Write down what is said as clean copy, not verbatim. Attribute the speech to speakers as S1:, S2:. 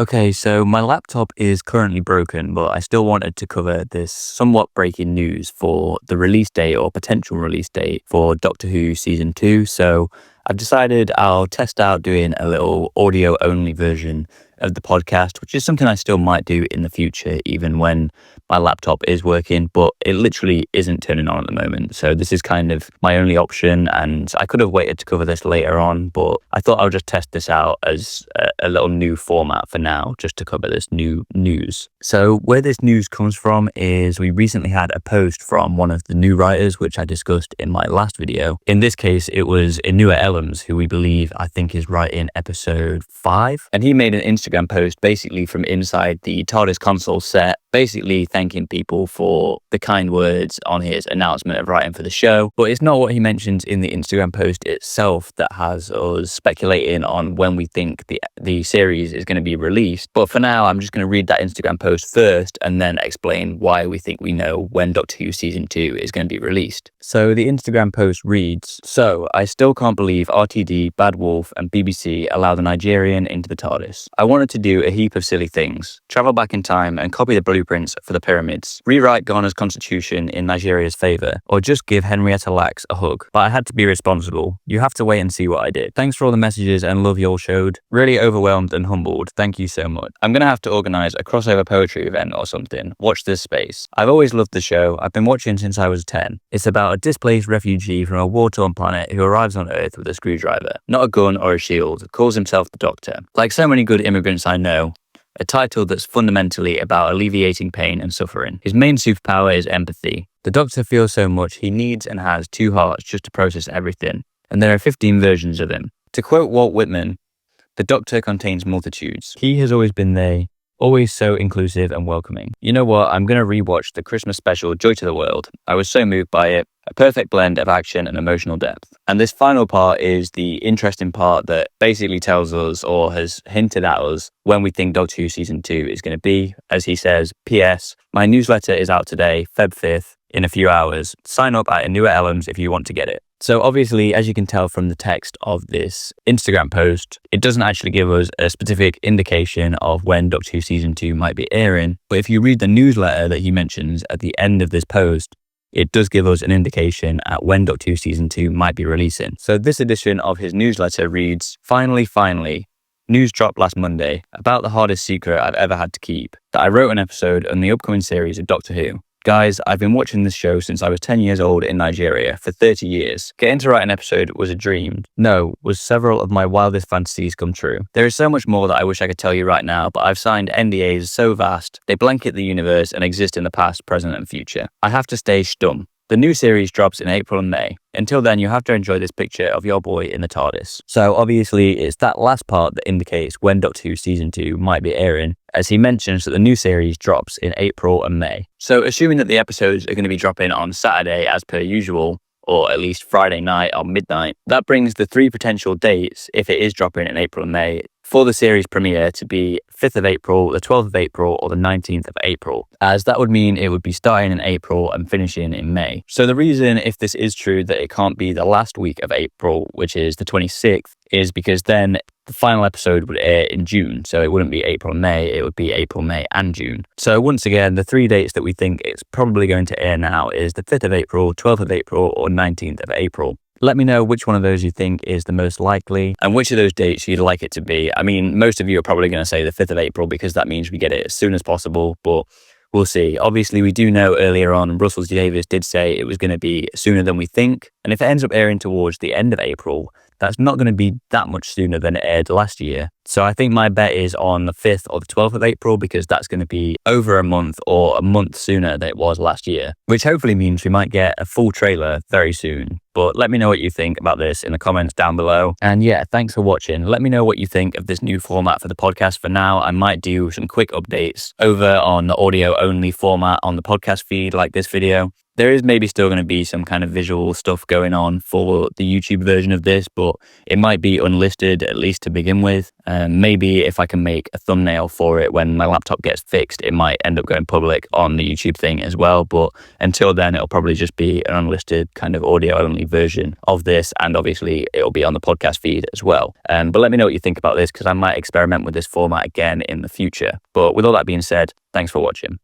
S1: Okay, so my laptop is currently broken, but I still wanted to cover this somewhat breaking news for the release date or potential release date for Doctor Who Season 2. So I've decided I'll test out doing a little audio only version of the podcast, which is something I still might do in the future, even when my laptop is working, but it literally isn't turning on at the moment. So this is kind of my only option, and I could have waited to cover this later on, but I thought I'll just test this out as a little new format for now, just to cover this new news. So where this news comes from is we recently had a post from one of the new writers, which I discussed in my last video. In this case, it was Inua Ellams, who I think is writing episode 5. And he made an Instagram post basically from inside the TARDIS console set, basically thanking people for the kind words on his announcement of writing for the show. But it's not what he mentions in the Instagram post itself that has us speculating on when we think the series is going to be released. But for now, I'm just going to read that Instagram post first and then explain why we think we know when Doctor Who Season 2 is going to be released. So the Instagram post reads, "So, I still can't believe RTD, Bad Wolf and BBC allow the Nigerian into the TARDIS. I wanted to do a heap of silly things. Travel back in time and copy the blueprints for the pyramids. Rewrite Ghana's constitution in Nigeria's favour. Or just give Henrietta Lacks a hug. But I had to be responsible. You have to wait and see what I did. Thanks for all the messages and love you all showed. Really overwhelmed and humbled. Thank you so much. I'm going to have to organise a crossover poetry event or something. Watch this space. I've always loved the show. I've been watching since I was 10. It's about a displaced refugee from a war-torn planet who arrives on Earth with a screwdriver. Not a gun or a shield. Calls himself the Doctor. Like so many good immigrants I know, a title that's fundamentally about alleviating pain and suffering. His main superpower is empathy. The Doctor feels so much he needs and has 2 hearts just to process everything. And there are 15 versions of him. To quote Walt Whitman, the Doctor contains multitudes. He has always been they, always so inclusive and welcoming. You know what? I'm going to rewatch the Christmas special Joy to the World. I was so moved by it. A perfect blend of action and emotional depth. And this final part is the interesting part that basically tells us or has hinted at us when we think Doctor Who Season 2 is going to be. As he says, P.S. My newsletter is out today, Feb 5th, in a few hours. Sign up at Inua Ellams if you want to get it. So obviously, as you can tell from the text of this Instagram post, it doesn't actually give us a specific indication of when Doctor Who Season 2 might be airing. But if you read the newsletter that he mentions at the end of this post, it does give us an indication at when Doctor Who Season 2 might be releasing. So this edition of his newsletter reads, Finally, news dropped last Monday about the hardest secret I've ever had to keep, that I wrote an episode on the upcoming series of Doctor Who. Guys, I've been watching this show since I was 10 years old in Nigeria for 30 years. Getting to write an episode was a dream. No, was several of my wildest fantasies come true. There is so much more that I wish I could tell you right now, but I've signed NDAs so vast, they blanket the universe and exist in the past, present and future. I have to stay stum. The new series drops in April and May. Until then, you have to enjoy this picture of your boy in the TARDIS. So obviously, it's that last part that indicates when Doctor Who Season 2 might be airing, as he mentions that the new series drops in April and May. So assuming that the episodes are going to be dropping on Saturday as per usual, or at least Friday night or midnight, that brings the 3 potential dates, if it is dropping in April and May, for the series premiere to be 5th of April, the 12th of April, or the 19th of April, as that would mean it would be starting in April and finishing in May. So the reason, if this is true, that it can't be the last week of April, which is the 26th, is because then the final episode would air in June. So it wouldn't be April, May, it would be April, May, and June. So once again, the 3 dates that we think it's probably going to air now is the 5th of April, 12th of April, or 19th of April. Let me know which one of those you think is the most likely and which of those dates you'd like it to be. I mean, most of you are probably going to say the 5th of April because that means we get it as soon as possible, but we'll see. Obviously, we do know earlier on, Russell T Davies did say it was going to be sooner than we think. And if it ends up airing towards the end of April, that's not going to be that much sooner than it aired last year. So I think my bet is on the 5th or the 12th of April because that's going to be over a month or a month sooner than it was last year, which hopefully means we might get a full trailer very soon. But let me know what you think about this in the comments down below. And yeah, thanks for watching. Let me know what you think of this new format for the podcast. For now, I might do some quick updates over on the audio only format on the podcast feed like this video. There is maybe still going to be some kind of visual stuff going on for the YouTube version of this, but it might be unlisted at least to begin with. Maybe if I can make a thumbnail for it when my laptop gets fixed, it might end up going public on the YouTube thing as well. But until then, it'll probably just be an unlisted kind of audio only version of this. And obviously it'll be on the podcast feed as well. But let me know what you think about this, because I might experiment with this format again in the future. But with all that being said, thanks for watching.